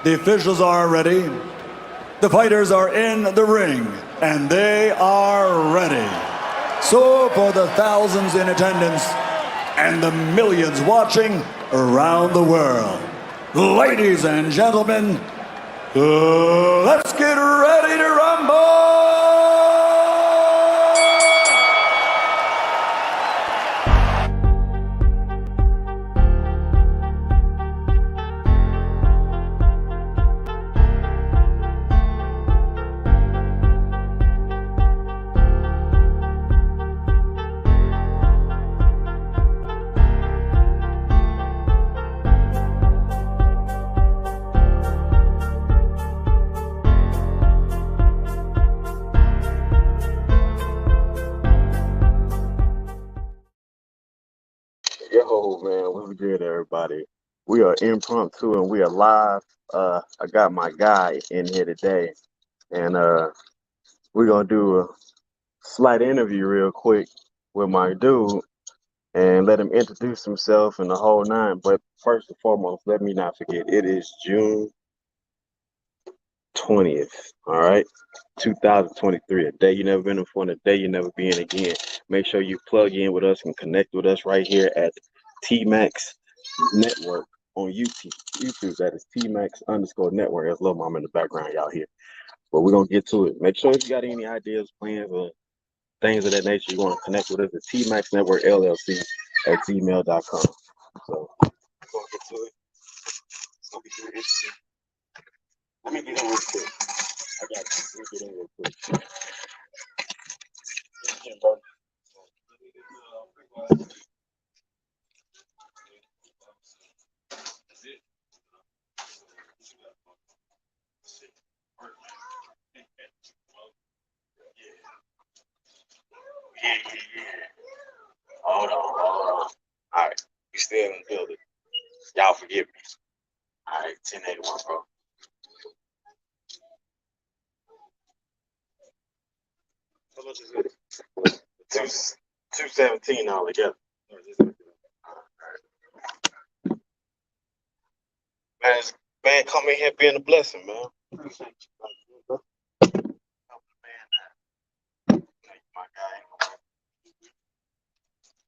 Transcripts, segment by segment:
The officials are ready. The fighters are in the ring, and they are ready. So for the thousands in attendance and the millions watching around the world, ladies and gentlemen, let's get ready to rumble! Yo, man, what's good, everybody? We are impromptu and we are live. I got my guy in here today, and we're gonna do a slight interview real quick with my dude and let him introduce himself and the whole nine. But first and foremost, let me not forget, it is June 20th, all right? 2023, a day you never been in before and a day you never be in again. Make sure you plug in with us and connect with us right here at T-Max Network on YouTube. That is T-Max_network. That's Lil Mama in the background, y'all here. But we're going to get to it. Make sure if you got any ideas, plans, or things of that nature, you want to connect with us at T-Max Network LLC at gmail.com. So we're going to get to it. It's going to be very interesting. Let me get in real quick. I got you. Let me get in real quick. Yeah. Hold on. All right. We still in the building. Y'all forgive me. All right, 1081, bro. How much is it? 217 all together. Man, come in here being a blessing, man. Appreciate you. My guy.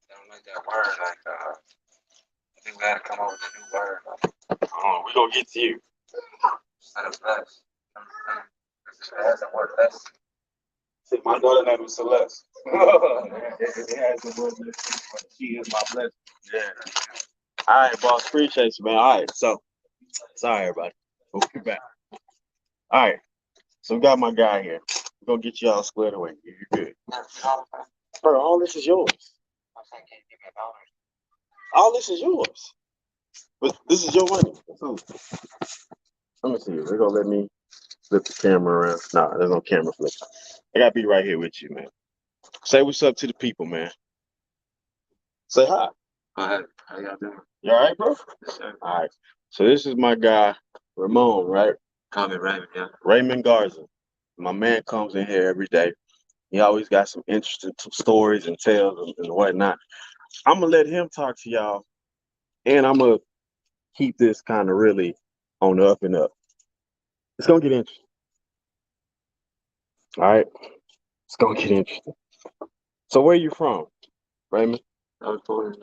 Don't like that word, like I think we gotta come up with a new word. We gonna get to you. Instead of less. It hasn't worked less. See, my daughter name is Celeste. It hasn't worked less, but she is my blessing. Yeah. All right, boss. Appreciate you, man. All right, so sorry, everybody. We'll be back. All right, so we got my guy here. We're gonna get you all squared away. You're good. Bro, all this is yours. All this is yours. But this is your money. Let me see. They're gonna let me flip the camera around. Nah, there's no camera flip. I gotta be right here with you, man. Say what's up to the people, man. Say hi. Hi. How y'all doing? You all right, bro? Yes, sir. All right. So this is my guy, Ramon, right? Call me Raymond, yeah. Raymond Garza. My man comes in here every day. He always got some interesting stories and tales and whatnot. I'm gonna let him talk to y'all, and I'm gonna keep this kind of really on the up and up. It's gonna get interesting. All right, it's gonna get interesting. So where you from, Raymond? I was born in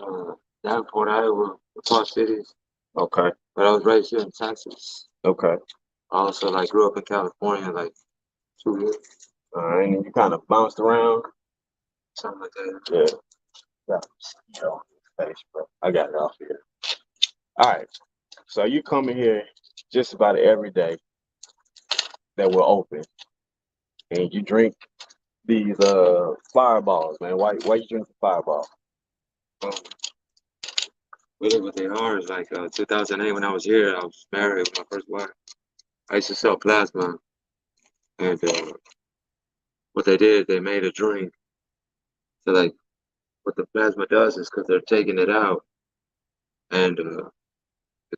Davenport, Iowa, Park Cities. Okay. But I was raised here in Texas. Okay. I also grew up in California 2 years. All right, and you kind of bounced around. Something like that. Yeah. Space, bro. I got it off here. All right. So you come in here just about every day that we're open, and you drink these fireballs, man. Why you drink the fireball? Really, what they are is 2008 when I was here, I was married with my first wife. I used to sell plasma, and what they did, they made a drink. So what the plasma does is because they're taking it out, and the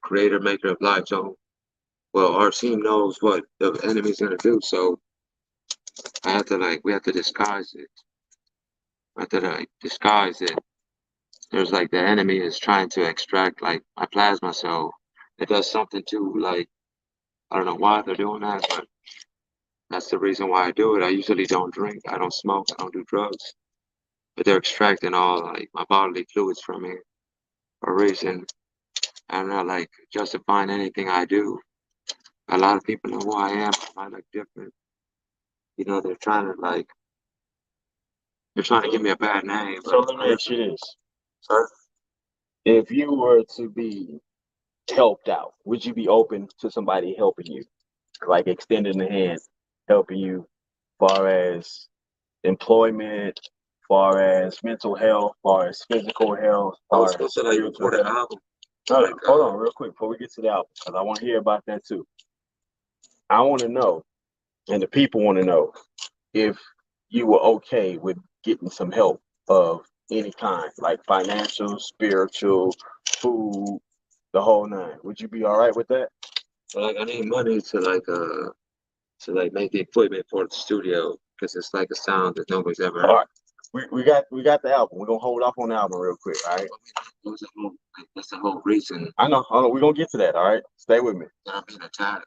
creator maker of life. So, well, our team knows what the enemy's gonna do, so I have to we have to disguise it. I have to disguise it. There's the enemy is trying to extract my plasma, so it does something to I don't know why they're doing that, but that's the reason why I do it. I usually don't drink, I don't smoke, I don't do drugs, but they're extracting all like my bodily fluids from me for a reason. I'm not like justifying anything I do. A lot of people know who I am. I look different. You know, they're trying to give me a bad name. So But let me ask you this. sir, If you were to be helped out, would you be open to somebody helping you? Like extending the hand, helping you far as employment, far as mental health, far as physical health, I far was as supposed to like spiritual record an health. album. Hold on, real quick before we get to the album, because I want to hear about that too. I want to know, and the people want to know, if you were okay with getting some help of any kind, like financial, spiritual, food, the whole nine. Would you be all right with that? So like I need money to like make the equipment for the studio because it's like a sound that nobody's ever All heard. right. We got the album. We're gonna hold off on the album real quick, all right? That's the whole reason I know. We're gonna get to that, all right? Stay with me. that I'm being attacked.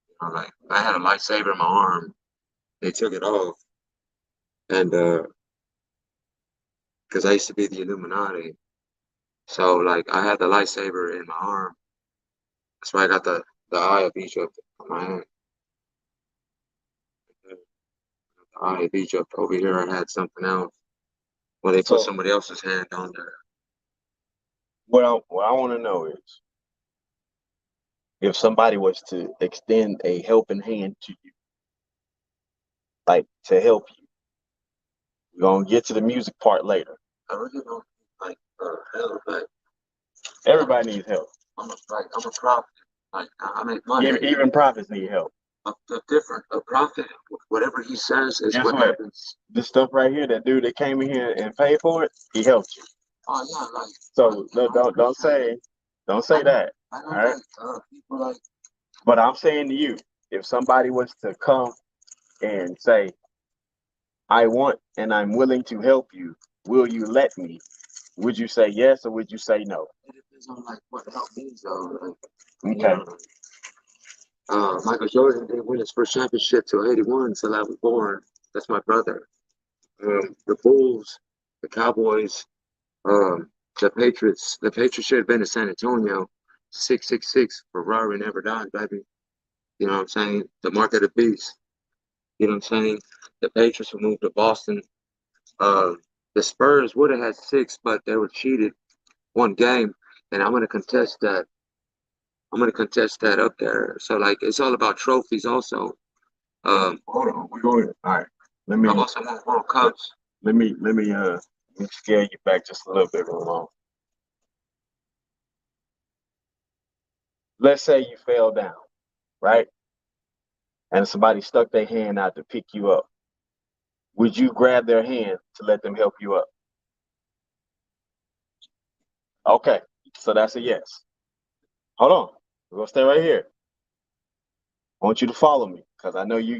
You know, like I had a lightsaber in my arm. They took it off, and because I used to be the Illuminati, so like I had the lightsaber in my arm. That's why I got the eye of Egypt on my hand. The eye of Egypt over here. I had something else. Well, they put So somebody else's hand on there. what I want to know is, if somebody was to extend a helping hand to you, like to help you, we're gonna get to the music part later. I really don't like hell, like Everybody needs help. I'm a prophet. Like I make money. Even prophets need help. A prophet, whatever he says is Guess what what? happens. This stuff right here, that dude that came in here and paid for it, he helped you. Oh yeah, like So don't say that. I know All right. like people like But I'm saying to you, if somebody was to come and say, I want and I'm willing to help you, will you let me? Would you say yes or would you say no? it depends on like what help means though. Like, you Okay. know, Michael Jordan didn't win his first championship till '81 till I was born. That's my brother. The Bulls, the Cowboys, um, the Patriots. The Patriots should have been in San Antonio. 666 Ferrari never died, baby. You know what I'm saying? The mark of the beast. You know what I'm saying? The Patriots will move to Boston. Uh, the Spurs would have had six, but they were cheated one game, and I'm gonna contest that. I'm gonna contest that up there. So like, it's all about trophies, also. Hold on. We're going. All right. Let me I've also won World Cups. let me scale you back just a little bit, Ramon. Let's say you fell down, right? And somebody stuck their hand out to pick you up. Would you grab their hand to let them help you up? Okay. So that's a yes. Hold on. We're gonna stay right here. I want you to follow me because I know you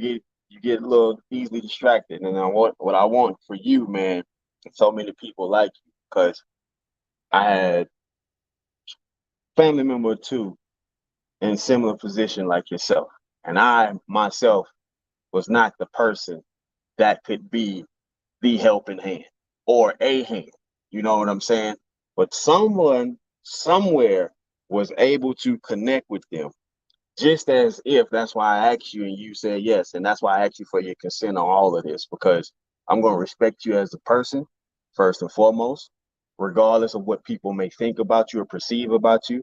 get a little easily distracted, and I want what I want for you, man. And so many people like you, because I had family member or two in similar position like yourself, and I myself was not the person that could be the helping hand or a hand. You know what I'm saying? But someone somewhere was able to connect with them, just as if that's why I asked you and you said yes. And that's why I asked you for your consent on all of this, because I'm going to respect you as a person, first and foremost, regardless of what people may think about you or perceive about you.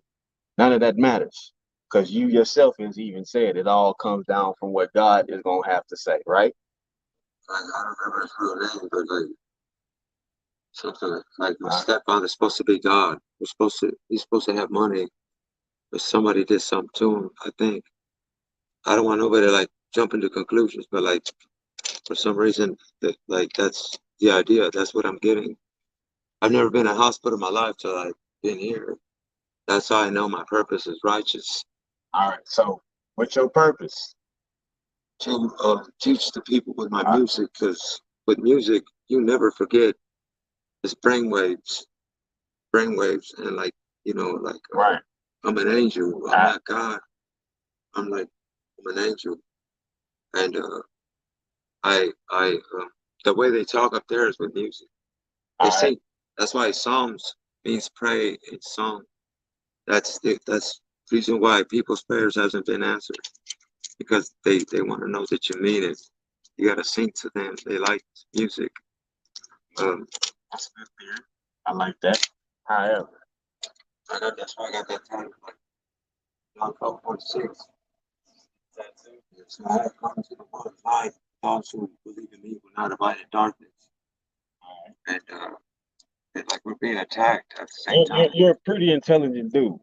None of that matters, because you yourself has even said it all comes down from what God is going to have to say, right? Like, I don't remember his real name, but like something like my stepfather's supposed to be God. He's supposed to have money, but somebody did something to him, I think. I don't want nobody to like jump into conclusions, but like for some reason that like that's the idea. That's what I'm getting. I've never been in a hospital in my life till I've been here. That's how I know my purpose is righteous. All right. So, what's your purpose? To teach the people with my Uh, music, because with music you never forget. It's brainwaves, and like like right. I'm an angel. I'm not God. I'm like I'm an angel, and I the way they talk up there is with music. They sing. That's why Psalms means pray in song. That's the reason why people's prayers hasn't been answered because they want to know that you mean it. You got to sing to them. They like music. That's good theory. I like that. However, that's why I got that title. Like, John 12:6. So I have come to the world of light. Those who believe in me will not abide in darkness. And it's like we're being attacked at the same time. You're a pretty intelligent dude,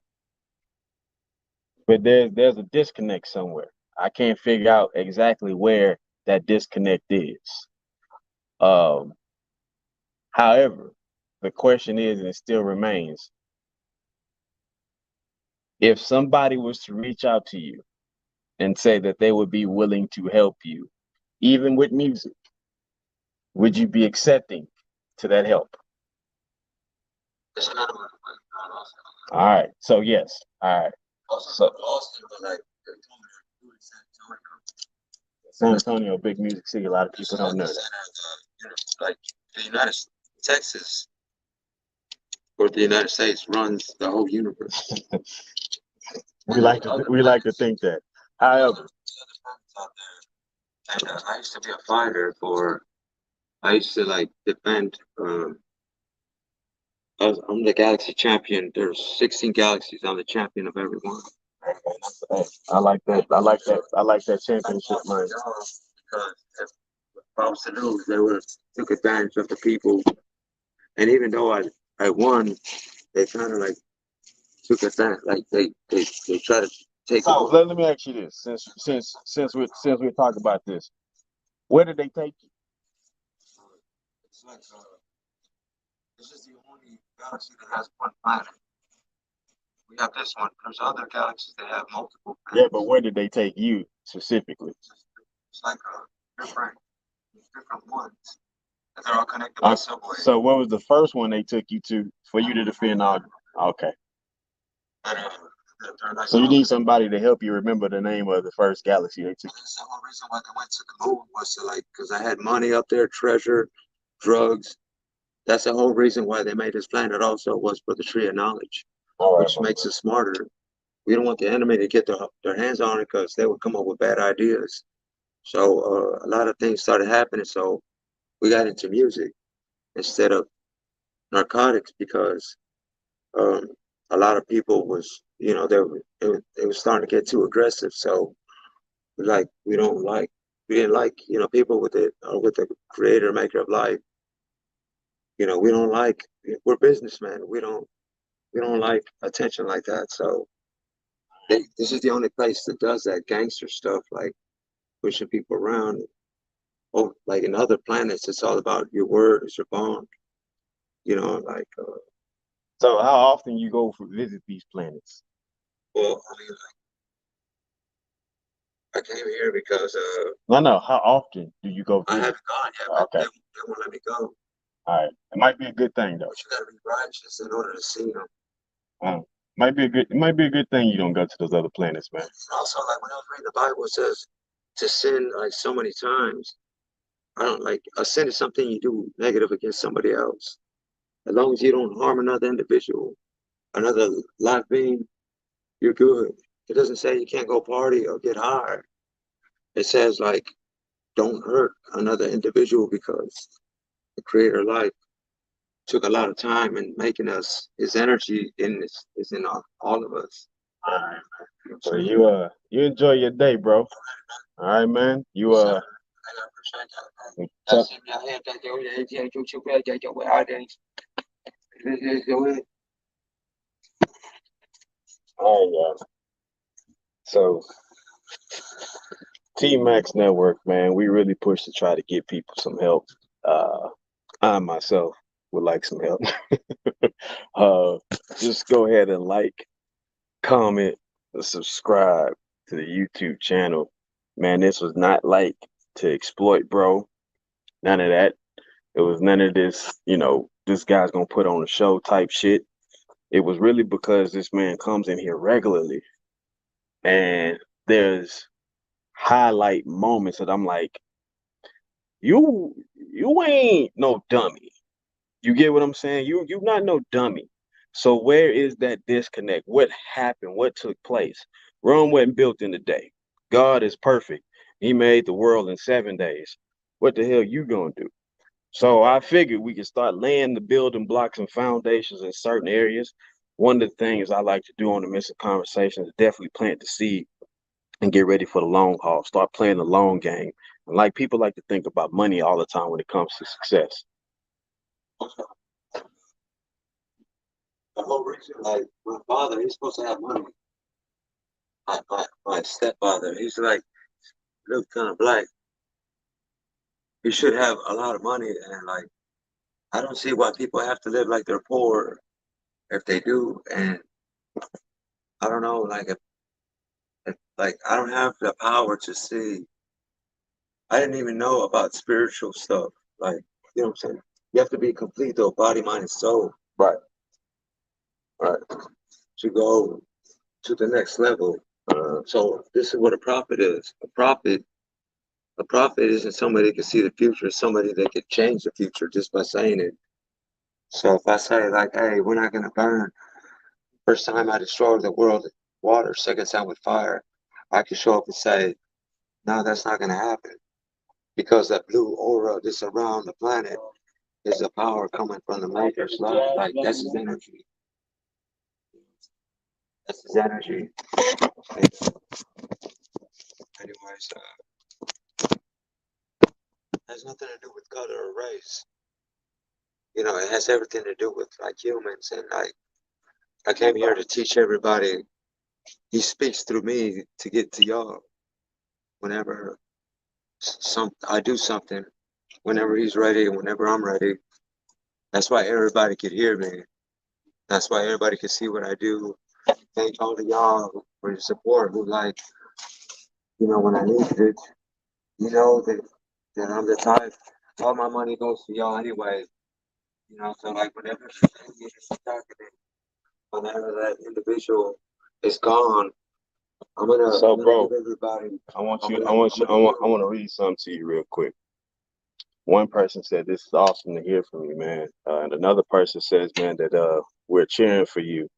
but there's a disconnect somewhere. I can't figure out exactly where that disconnect is. Um, However, the question is, and it still remains, if somebody was to reach out to you and say that they would be willing to help you, even with music, would you be accepting to that help? All right. So yes. All right. So San Antonio, big music city. A lot of people don't know that. Like the United Texas or the United States runs the whole universe. we like to think that. However, and I used to be a fighter for. I used to like defend. I'm the galaxy champion. There's 16 galaxies. I'm the champion of every one. I like that. I like that. I like that championship, man. Because if I was to lose, they would have took advantage of the people. And even though I won, they kind of like took advantage. Like they try to take. So let me ask you this: since we talk about this, where did they take you? It's like this is the only galaxy that has one planet. We have this one. There's other galaxies that have multiple planets. Yeah, but where did they take you specifically? It's like different ones. And they're all connected by subway. So what was the first one they took you to for you to defend all? Okay. So you need somebody to help you remember the name of the first galaxy they took. That's the whole reason why they went to the moon was to like, because I had money up there, treasure, drugs. That's the whole reason why they made this planet also was for the tree of knowledge, which makes us smarter. We don't want the enemy to get their hands on it because they would come up with bad ideas. So a lot of things started happening. So we got into music instead of narcotics because a lot of people was, you know, they were starting to get too aggressive. So we didn't like, you know, people with the creator maker of life. You know, we don't like, we're businessmen. We don't like attention like that. So this is the only place that does that gangster stuff, like pushing people around. Oh, like in other planets, it's all about your word is your bond. You know, like. So how often you go visit these planets? Well, I mean, like, I came here because no. How often do you go visit? I haven't gone yet. Okay. They won't let me go. All right. It might be a good thing though. But you gotta be righteous in order to see them. It might be a good thing you don't go to those other planets, man. And also, like when I was reading the Bible, it says to sin like so many times. I don't like a sin is something you do negative against somebody else. As long as you don't harm another individual, another live being, you're good. It doesn't say you can't go party or get high. It says like don't hurt another individual because the creator of life took a lot of time in making us. His energy is in all of us. All right, man. So you enjoy your day, bro. All right, man. You all right, so T-Max Network, man, we really push to try to get people some help. I myself would like some help. Just go ahead and like, comment, and subscribe to the YouTube channel. Man, this was not like to exploit, bro. None of that. It was none of this, you know, this guy's gonna put on a show type shit. It was really because this man comes in here regularly and there's highlight moments that I'm like, you ain't no dummy. You get what I'm saying? You not no dummy. So where is that disconnect? What happened? What took place? Rome wasn't built in a day. God is perfect. He made the world in 7 days. What the hell you gonna do? So I figured we could start laying the building blocks and foundations in certain areas. One of the things I like to do on the Missing Conversation is definitely plant the seed and get ready for the long haul. Start playing the long game. And like people like to think about money all the time when it comes to success. The whole reason, like my father, he's supposed to have money. My stepfather, he's like look kind of black. He should have a lot of money, and like I don't see why people have to live like they're poor if they do. And I don't know, like if like I don't have the power to see. I didn't even know about spiritual stuff. Like you know what I'm saying? You have to be complete though, body, mind, and soul. Right. Right. To go to the next level. So this is what a prophet is. A prophet isn't somebody that can see the future. It's somebody that can change the future just by saying it. So if I say like, hey, we're not gonna burn. First time I destroyed the world with water, second time with fire, I can show up and say, no, that's not gonna happen. Because that blue aura that's around the planet is the power coming from the maker's love. Like that's his energy. That's his energy. Anyways, has nothing to do with color or race. You know, it has everything to do with like humans. And like I came here to teach everybody. He speaks through me to get to y'all. Whenever I do something, whenever he's ready, whenever I'm ready. That's why everybody could hear me. That's why everybody could see what I do. Thank all of y'all for your support. Who like, you know, when I needed it, you know that I'm the type. All my money goes to y'all anyway. You know, so like whenever whenever that individual is gone, I'm gonna give everybody. I want to read something to you real quick. One person said, this is awesome to hear from you, man. And another person says, man, that we're cheering for you.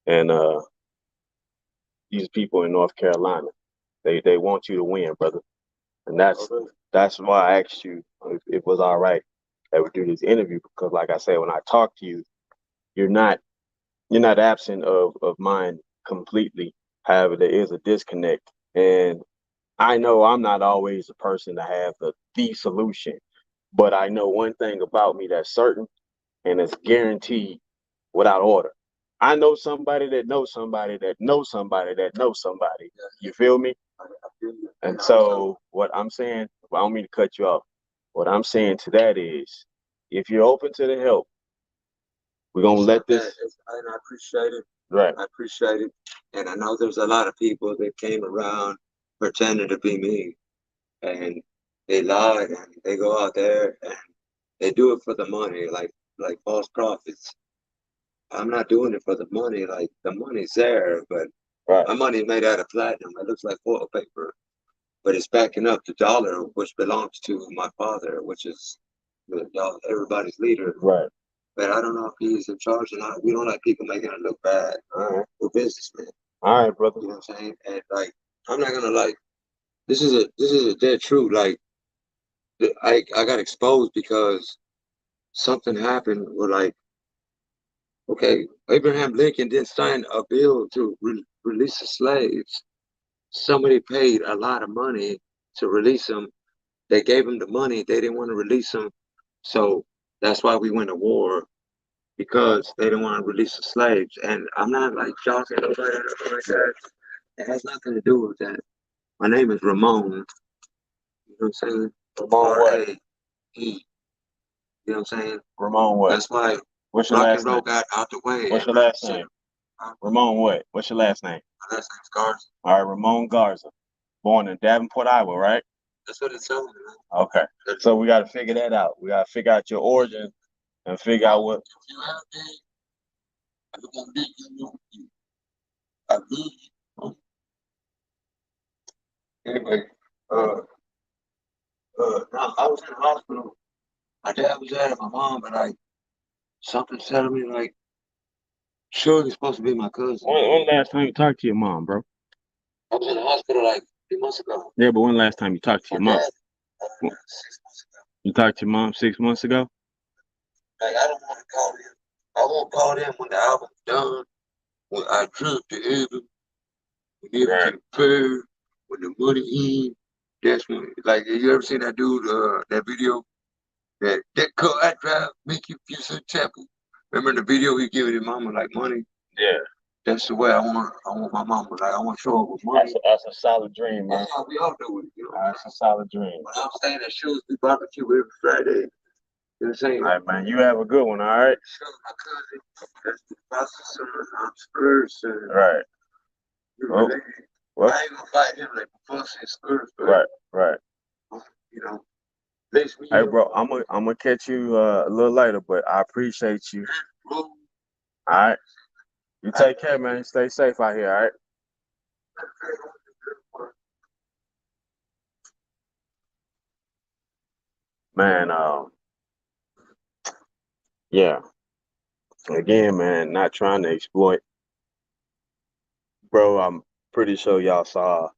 And these people in North Carolina, they want you to win, brother. And that's why I asked you if it was all right that we do this interview, because like I said, when I talk to you, you're not absent of mind completely. However, there is a disconnect. And I know I'm not always the person to have the solution, but I know one thing about me that's certain and it's guaranteed without order. I know somebody that knows somebody that knows somebody that knows somebody. You feel me? And so what I'm saying, I don't mean to cut you off. What I'm saying to that is, if you're open to the help, we're gonna let this. And I appreciate it. Right. I appreciate it. And I know there's a lot of people that came around pretending to be me, and they lie and they go out there and they do it for the money, like false prophets. I'm not doing it for the money. Like the money's there, but Right. my money's made out of platinum. It looks like foil paper, but it's backing up the dollar, which belongs to my father, which is everybody's leader. Right. But I don't know if he's in charge or not. We don't like people making it look bad. All right. We're businessmen. All right, brother. You know what I'm saying? And like, I'm not gonna like. This is a dead truth. Like, I got exposed because something happened. Where like, okay, Abraham Lincoln didn't sign a bill to release the slaves. Somebody paid a lot of money to release them. They gave them the money. They didn't want to release them, so that's why we went to war. Because they didn't want to release the slaves. And I'm not like joking nobody or nothing like that. It has nothing to do with that. My name is Ramon. You know what I'm saying? Ramon what? R-A-E. You know what I'm saying? Ramon what? That's why What's your rock last and roll name? got out the way. What's your last name? Ramon what? What's your last name? My last name's Garza. All right, Ramon Garza. Born in Davenport, Iowa, right? That's what it's telling me, man. Okay. So we got to figure that out. We got to figure out your origin and figure out what. If you have me, I'm gonna be you. I need you. was at my mom, but like something said to me like, sure, you're supposed to be my cousin. When last time you talked to your mom, bro? I was in the hospital like 3 months ago. Yeah, but when last time you talked to your My mom? dad, 6 months ago. You talked to your mom 6 months ago? Like I don't want to call them. I won't call them when the album's done. When I trip the album, when everything fair, when the money in. That's when, like, you ever seen that dude, that video? That car I drive make you feel so happy. Remember in the video he giving his mama like money? Yeah. That's the way I want my mama. Like I want to show her with money. That's a solid dream, man. That's how we all do it, you know. That's a solid dream. When I'm staying at shows, we barbecue every Friday. You know what I'm saying? All right, man. You have a good one, all right? Show my cousin. That's the pastor's son. I'm Spurs. Right. You Oh, know, what? I ain't gonna fight him like Buffs and Spurs, but Right. you know, let's me. Hey, bro, I'm gonna catch you a little later, but I appreciate you. All right. You take care, man. Stay safe out here, all right? Man, yeah. Again, man, not trying to exploit. Bro, I'm pretty sure y'all saw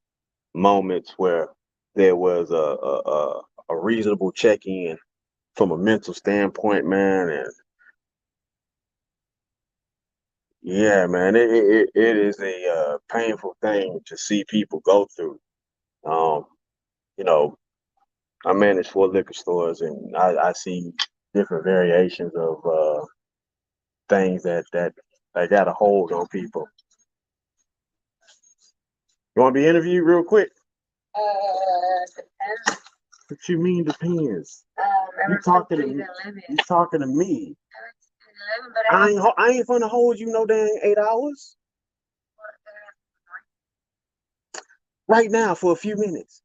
moments where there was a reasonable check-in from a mental standpoint, man, and yeah, man, it is a painful thing to see people go through. Um, you know, I manage 4 liquor stores, and I see different variations of things that got a hold on people. You want to be interviewed real quick? Depends. What you mean depends? Ever talking since to me. 11. You talking to me? Ever since 11, but I I ain't gonna hold you no dang 8 hours right now for a few minutes.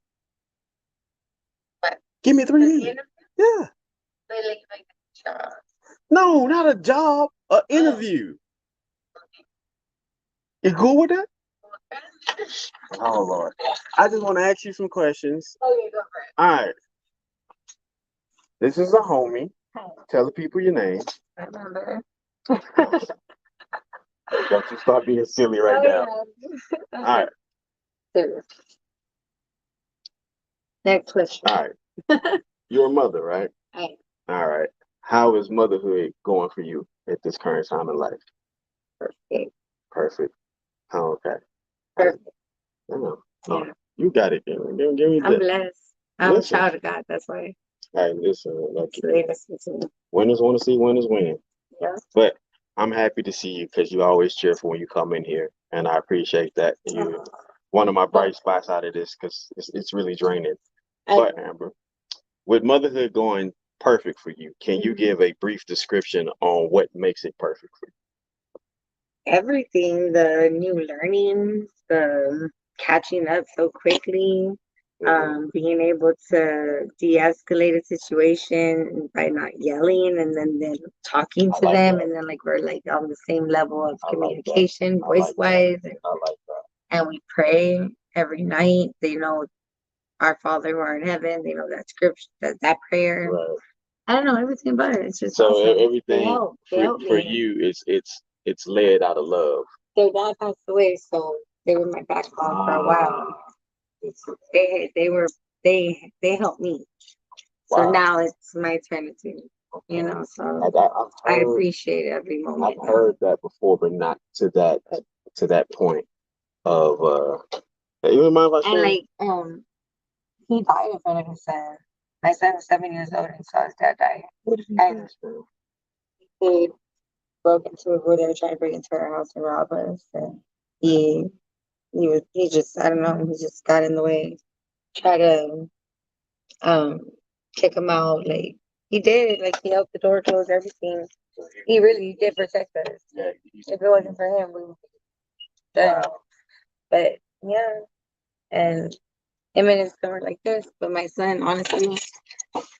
What? Give me 3 the minutes. interview, Yeah. like job. No, not a job, an interview. You cool with that? Oh Lord. I just want to ask you some questions. Okay, go for it. All right. This is a homie. Tell the people your name. I remember. Don't you start being silly right now. All right. Serious. Next question. All right. You're a mother, right? I am. All right. How is motherhood going for you at this current time in life? Perfect. Perfect. Oh, okay. Perfect. Oh, Yeah. you got it. Give me I'm that. blessed. I'm a Listen. child of God. That's why. Hey, listen. Like, They listen to me. winners want to see winners win. Yeah. But I'm happy to see you because you always cheerful when you come in here, and I appreciate that. You one of my bright spots out of this because it's really draining. But Amber, with motherhood going perfect for you, can you give a brief description on what makes it perfect for you? Everything, the new learnings, the catching up so quickly, being able to de-escalate a situation by not yelling and then talking to like them, that. and then like we're like on the same level of I like that. communication, I like voice wise, I like that. and we pray every night. They know our Father who art in heaven. They know that scripture, that prayer. Right. I don't know everything about it. It's just So awesome. They everything help. They help for me. you it's led out of love. Their dad passed away, so they were my backbone for a while. They helped me. So Wow. now it's my turn to, you know. So I I've appreciate every moment. I've heard that before, but not to that point of you mind if I And share? like he died in front of his son. My son was 7 years old and saw his dad die. What did he And do? they broke into where they were trying to break into our house and rob us, and he just, I don't know, he just got in the way, try to kick him out. Like he did, like he helped the door close, everything. He really did protect us. Yeah, If it wasn't for him, we would be done. But yeah, and him and his son were like this. But my son, honestly,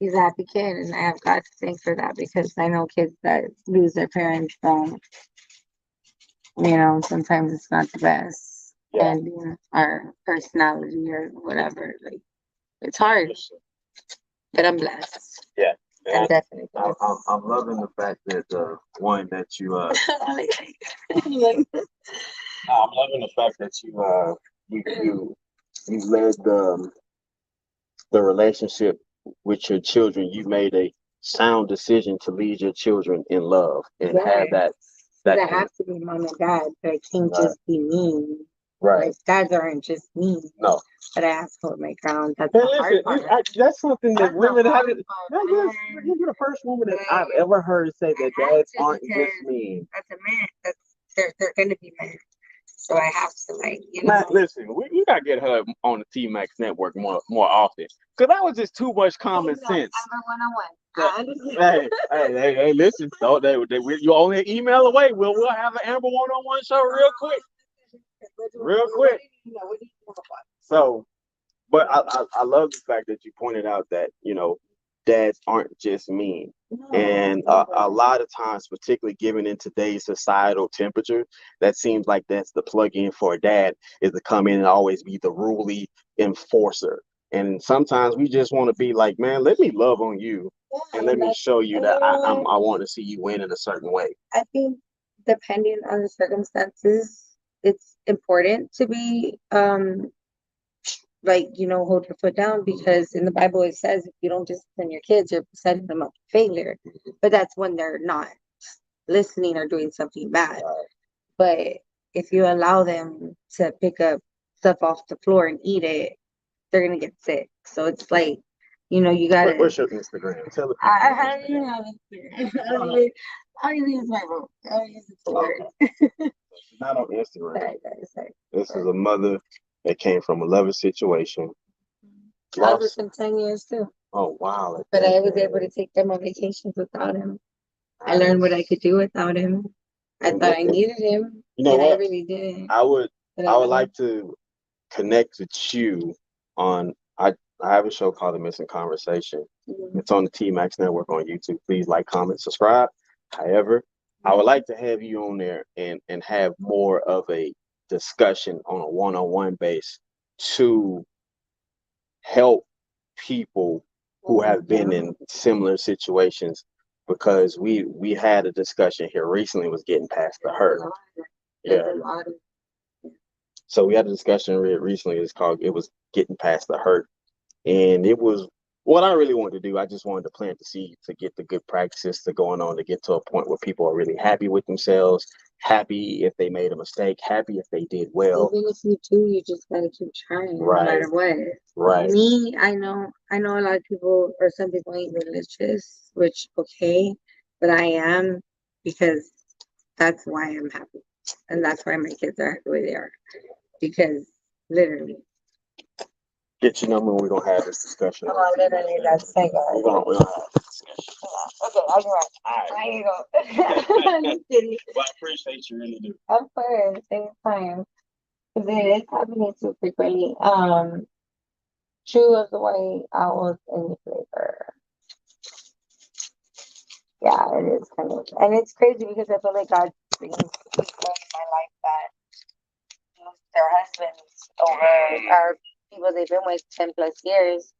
he's a happy kid, and I have God to thank for that, because I know kids that lose their parents don't, you know, sometimes it's not the best. Yeah. And you know, our personality or whatever, like it's hard. But I'm blessed. Yeah. I'm definitely I'm loving the fact that one that you I'm loving the fact that you led the relationship with your children. You made a sound decision to lead your children in love and have that I have to be mom and dad, but I can't just be mean. right. Like dads aren't just mean. No. But I have to hold my ground. That's And the hard listen, part. that's something that That's the women hard haven't. part, man. You're the first woman that I've Man. ever heard say that I have dads to aren't just because mean. That's a man. They're gonna be men. So I have to Man, listen, we gotta get her on the T Max network more often. Cause that was just too much common sense. Hey, listen, you only an email away. We'll have an Amber one-on-one show real quick. Real quick. So, but I love the fact that you pointed out that, dads aren't just mean. And a lot of times, particularly given in today's societal temperature, that seems like that's the plug-in for a dad, is to come in and always be the ruly enforcer. And sometimes we just want to be like, man, let me love on you and let me show you that I want to see you win in a certain way. I think depending on the circumstances, it's important to be hold your foot down, because in the Bible it says if you don't discipline your kids, you're setting them up for failure. But that's when they're not listening or doing something bad. But if you allow them to pick up stuff off the floor and eat it, they're gonna get sick. So it's like, you gotta. What's your Instagram? Tell the people. I don't even have Instagram. I don't even use my phone. I don't use it for work. She's not on Instagram. Sorry. This is a mother that came from a loving situation. I was for 10 years too. Oh wow! But I was able to take them on vacations without him. I learned what I could do without him. I thought I needed him. You know what? I really didn't. I would like to connect with you on. I have a show called The Missing Conversation. Mhm. It's on the T Max Network on YouTube. Please like, comment, subscribe. However, I would like to have you on there and have more of a discussion on a one-on-one base to help people who have been in similar situations, because we had a discussion here recently, was getting past the hurt. Yeah. So we had a discussion recently. It was getting past the hurt, and it was what I really wanted to do. I just wanted to plant the seed to get the good practices to going on, to get to a point where people are really happy with themselves, happy if they made a mistake, happy if they did well. Even if you do, you just gotta keep trying, no matter what. Right. Me, I know a lot of people, or some people ain't religious, which okay, but I am, because that's why I'm happy, and that's why my kids are the way they are, because literally. Get your number and we're gonna have this discussion. Oh, literally, that's like we're gonna have this discussion. Okay, I'll be right. All right. There you go. I'm just kidding. Well, I appreciate you, really do. Of course, anytime. Because it is happening too frequently. True of the white owls in the flavor. Yeah, it is kind of, and it's crazy because I feel like God brings people in my life that lose their husbands over, or people they've been with 10 plus years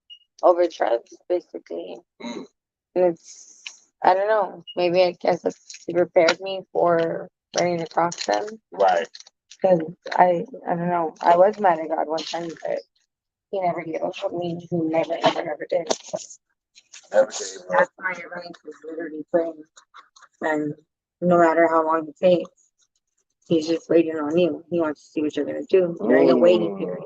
over drugs, basically. And it's, I don't know, maybe I guess it prepared me for running across them. Right. Because I don't know, I was mad at God one time, but he never gave up on me. He never, ever did. That's why everything is literally praying. And no matter how long it takes, he's just waiting on you. He wants to see what you're going to do. You're in a waiting period.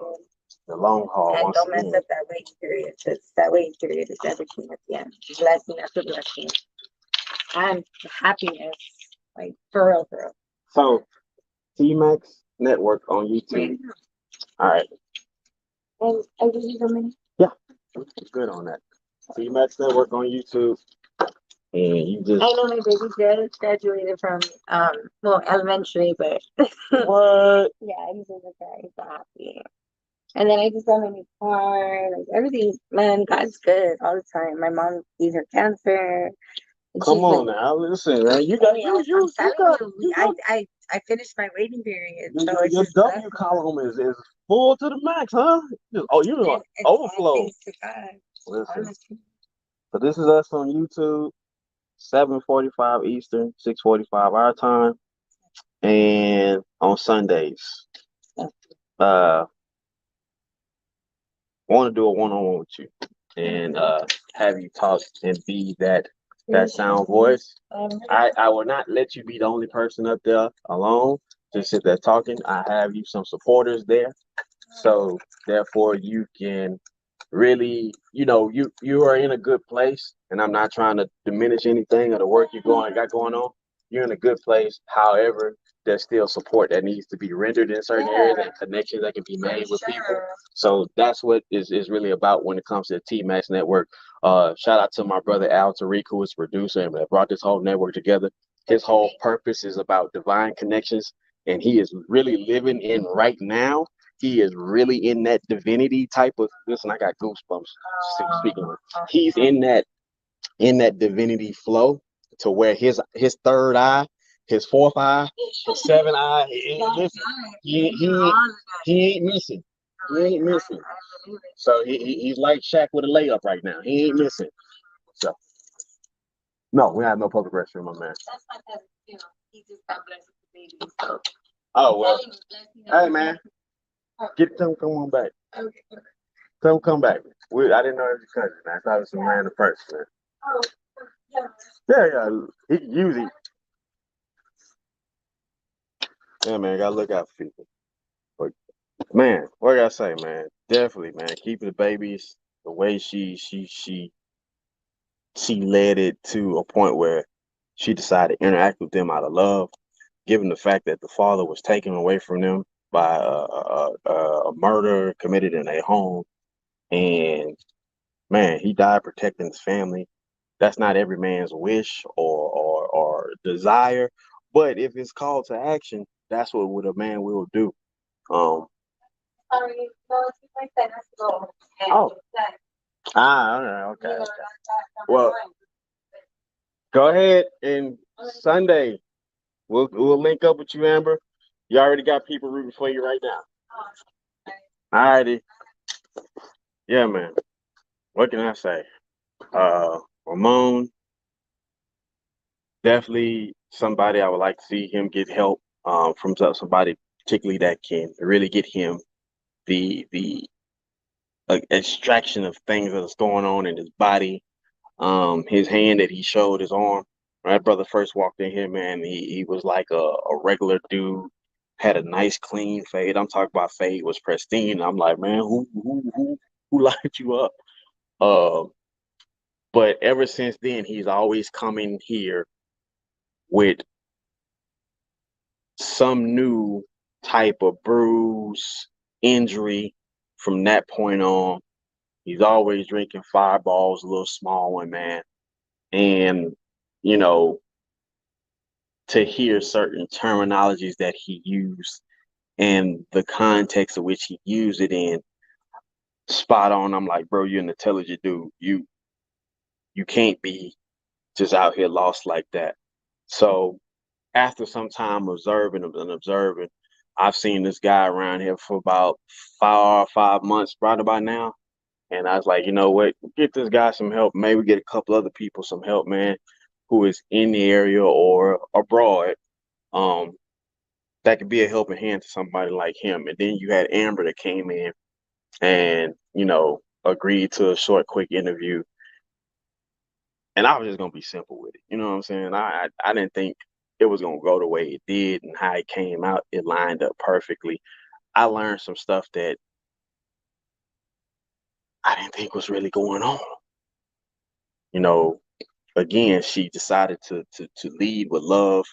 The long haul. And don't mess up that waiting period, because that waiting period is everything at the end. Blessing after blessing. And happiness, like for real, for real. So, T-Max Network on YouTube. All right. And I give you the money. Yeah, good on that. T-Max Network on YouTube. And you just. I know my baby just graduated from elementary, but What? yeah, he's in the car. He's so happy. And then I just got my new car. Like everything, man, God's good all the time. My mom beat her cancer. Come on now, listen, man. You got I finished my waiting period. Your, So your W column is full to the max, huh? You overflow. To God, Listen. honestly. So this is us on YouTube, 7:45 Eastern, 6:45 our time, and on Sundays. Uh, want to do a one-on-one with you and have you talk and be that sound voice. I will not let you be the only person up there alone. Just sit there talking. I have you some supporters there. So therefore you can really, you are in a good place, and I'm not trying to diminish anything of the work got going on. You're in a good place. However, there's still support that needs to be rendered in certain areas and connections that can be made with people. So that's what is really about when it comes to the T-Max network. Shout out to my brother Al Tariq, who is producer and that brought this whole network together. His whole purpose is about divine connections, and he is really living in right now. He is really in that divinity type of, listen, I got goosebumps speaking of it. He's in that divinity flow to where his third eye, his fourth eye, his seventh eye, he ain't missing. He ain't missing. So he's like Shaq with a layup right now. He ain't missing. So no, we have no public restroom, my man. He just got blessed with the baby. So. Oh well. Hey man. Come on back. Okay. Come back. I didn't know it was your cousin, man. I thought it was some random person, man. Oh, yeah. Yeah. He can use it. Yeah, man, gotta look out for people. But man, what I gotta say, man, definitely, man, keeping the babies the way she led it to a point where she decided to interact with them out of love, given the fact that the father was taken away from them by a murder committed in a home, and man, he died protecting his family. That's not every man's wish or desire, but if it's called to action, that's what a man will do. Sorry, no, it's my son has to go. Oh. Okay. Well, go ahead and Sunday we'll link up with you, Amber. You already got people rooting for you right now. Alrighty. Yeah, man. What can I say? Ramon, definitely somebody I would like to see him get help from somebody particularly that can really get him the extraction of things that's going on in his body. His hand that he showed, his arm. When that brother first walked in here, man, he was like a regular dude, had a nice clean fade. I'm talking about fade was pristine. I'm like, man, who lined you up? But ever since then, he's always coming here with some new type of bruise, injury. From that point on, he's always drinking Fireballs, a little small one, man. And, to hear certain terminologies that he used and the context of which he used it in, spot on. I'm like, bro, you're an intelligent dude. You can't be just out here lost like that. So after some time observing, I've seen this guy around here for about 5 months, right about now. And I was like, you know what? Get this guy some help. Maybe get a couple other people some help, man, who is in the area or abroad. That could be a helping hand to somebody like him. And then you had Amber that came in and, agreed to a short, quick interview. And I was just gonna be simple with it. You know what I'm saying? I didn't think it was gonna go the way it did and how it came out. It lined up perfectly. I learned some stuff that I didn't think was really going on. Again, she decided to lead with love.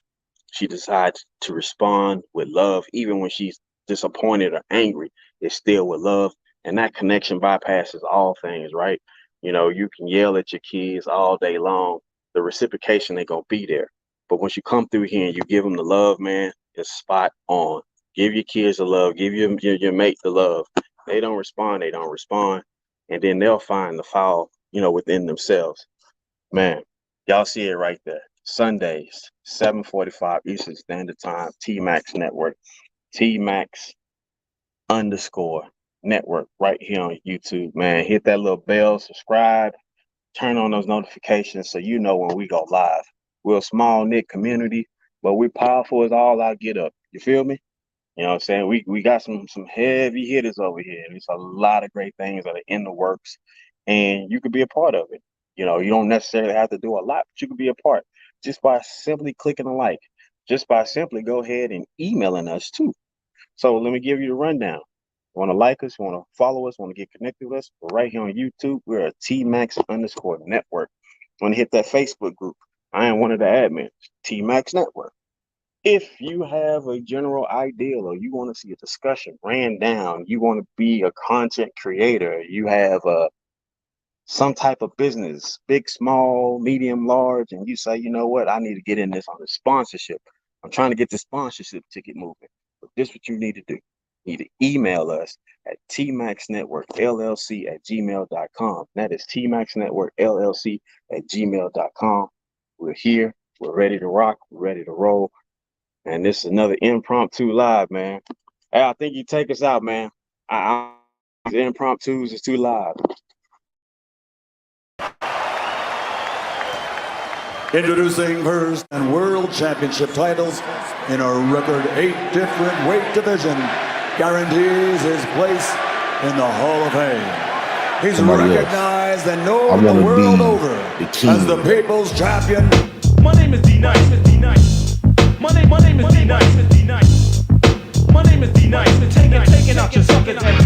She decided to respond with love, even when she's disappointed or angry. It's still with love, and that connection bypasses all things, right? You can yell at your kids all day long. The reciprocation ain't gonna be there. But once you come through here and you give them the love, man, it's spot on. Give your kids the love. Give your mate the love. They don't respond. And then they'll find the foul, within themselves. Man, y'all see it right there. Sundays, 7:45 Eastern Standard Time, T-Max Network, T-Max_network right here on YouTube, man. Hit that little bell, subscribe, turn on those notifications so you know when we go live. We're a small knit community, but we're powerful as all our get up. You feel me? You know what I'm saying? We got some heavy hitters over here. There's a lot of great things that are in the works, and you could be a part of it. You know, you don't necessarily have to do a lot, but you could be a part just by simply clicking a like, just by simply go ahead and emailing us too. So let me give you the rundown. Want to like us, want to follow us, want to get connected with us? We're right here on YouTube. We're a TMAX_network. Want to hit that Facebook group? I am one of the admins, TMAX Network. If you have a general ideal or you want to see a discussion ran down, you want to be a content creator, you have some type of business, big, small, medium, large, and you say, you know what, I need to get in this on the sponsorship. I'm trying to get the sponsorship ticket moving. But this is what you need to do. You need to email us at tmaxnetworkllc@gmail.com. That is tmaxnetworkllc@gmail.com. We're here. We're ready to rock. We're ready to roll. And this is another impromptu live, man. Hey, I think you take us out, man. The impromptus is too live. Introducing first and world championship titles in a record 8 different weight division, guarantees his place in the Hall of Fame. He's recognized and known the world over as the people's champion. My name is D-Nice. My name is D-Nice. My name is D-Nice. Taking out your suckers and